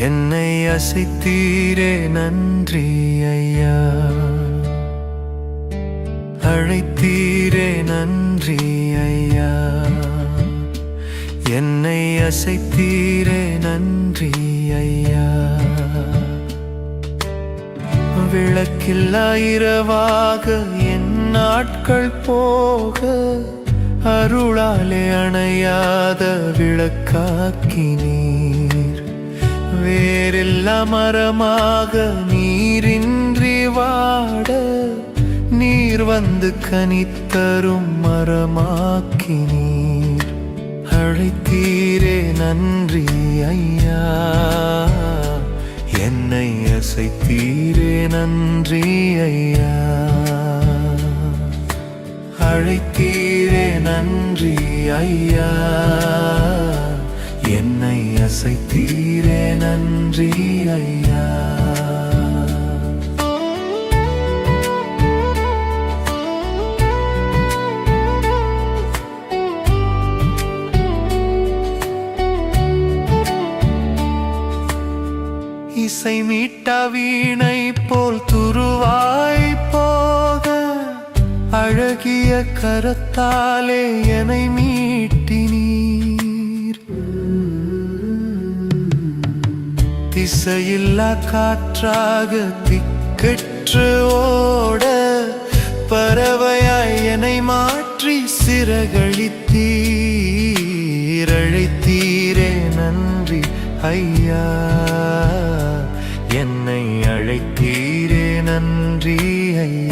என்னை அசைத்தீரே நன்றி ஐயா, அழைத்தீரே நன்றி ஐயா, என்னை அசைத்தீரே நன்றி ஐயா. விளக்கில்லா இரவாக என் நாட்கள் போக அருளாலே அணையாத விளக்காக்கினீர். வேறில்லா மரமாக நீரின்றி வாட நீர் வந்து கனித்தரும் மரமாக்கினீர். அழைத்தீரே நன்றி ஐயா, என்னை அசைத்தீரே நன்றி ஐயா, அழைத்தீரே நன்றி ஐயா, என்னை அசைத்தீரே நன்றி ஐயா. இசை மீட்டா வீணை போல் துருவாய் போக அழகிய கரத்தாலே என்னை மீட்டினீர். திசையில்லா காற்றாக திக்கற்று ஓட பறவையாய் என்னை மாற்றி சிறகழித்தீர். அழைத்தீரே நன்றி ஐயா, என்னை அழைத்தீரே நன்றி ஐயா.